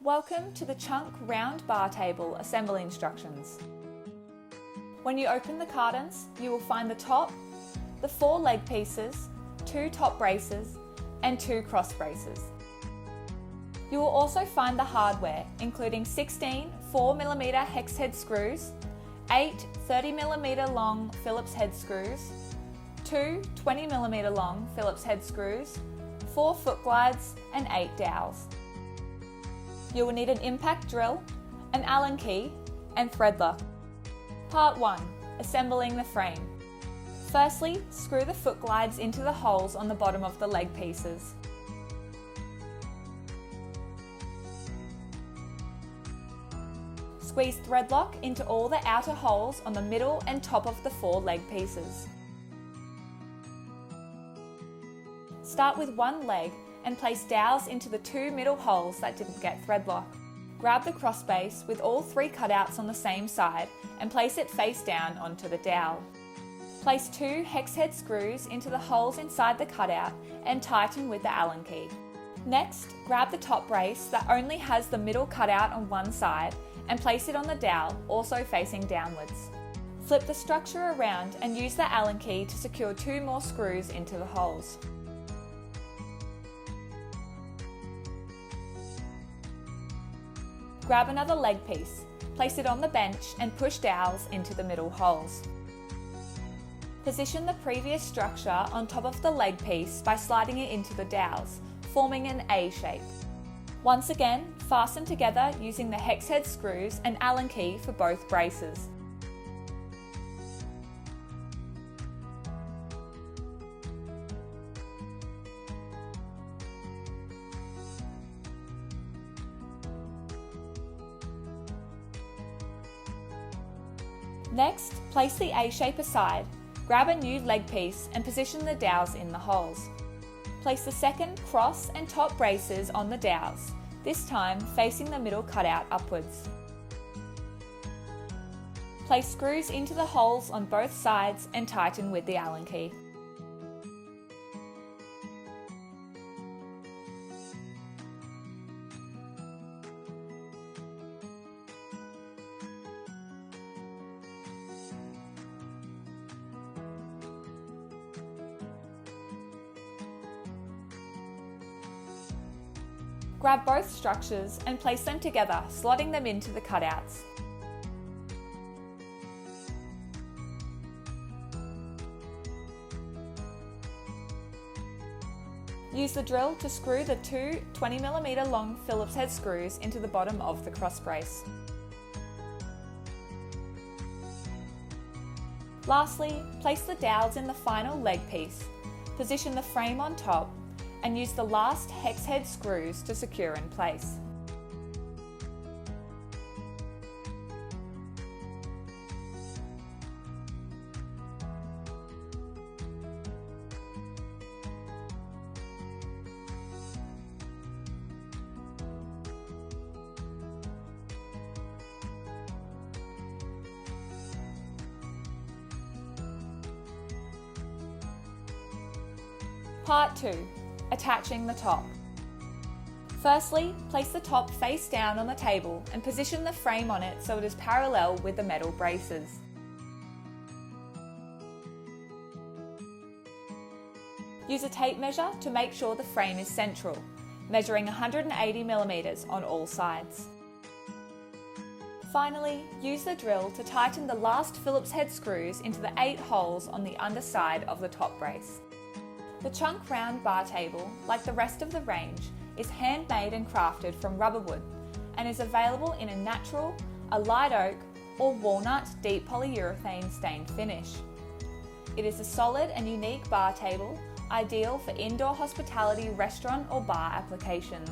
Welcome to the Chunk Round Bar Table Assembly Instructions. When you open the cartons, you will find the top, the 4 leg pieces, 2 top braces and 2 cross braces. You will also find the hardware, including 16 4mm hex head screws, 8 30mm long Phillips head screws, 2 20mm long Phillips head screws, 4 foot glides and 8 dowels. You will need an impact drill, an Allen key and thread lock. Part 1. Assembling the frame. Firstly, screw the foot glides into the holes on the bottom of the leg pieces. Squeeze thread lock into all the outer holes on the middle and top of the 4 leg pieces. Start with one leg and place dowels into the 2 middle holes that didn't get thread lock. Grab the cross base with all 3 cutouts on the same side and place it face down onto the dowel. Place 2 hex head screws into the holes inside the cutout and tighten with the Allen key. Next, grab the top brace that only has the middle cutout on one side and place it on the dowel, also facing downwards. Flip the structure around and use the Allen key to secure 2 more screws into the holes. Grab another leg piece, place it on the bench and push dowels into the middle holes. Position the previous structure on top of the leg piece by sliding it into the dowels, forming an A shape. Once again, fasten together using the hex head screws and Allen key for both braces. Next, place the A shape aside, grab a new leg piece and position the dowels in the holes. Place the second cross and top braces on the dowels, this time facing the middle cutout upwards. Place screws into the holes on both sides and tighten with the Allen key. Grab both structures and place them together, slotting them into the cutouts. Use the drill to screw the 2 20mm long Phillips head screws into the bottom of the cross brace. Lastly, place the dowels in the final leg piece, position the frame on top and use the last hex head screws to secure in place. Part 2. Attaching the top. Firstly, place the top face down on the table and position the frame on it so it is parallel with the metal braces. Use a tape measure to make sure the frame is central, measuring 180mm on all sides. Finally, use the drill to tighten the last Phillips head screws into the 8 holes on the underside of the top brace. The Chunk Round Bar Table, like the rest of the range, is handmade and crafted from rubber wood and is available in a natural, a light oak or walnut deep polyurethane stained finish. It is a solid and unique bar table, ideal for indoor hospitality, restaurant or bar applications.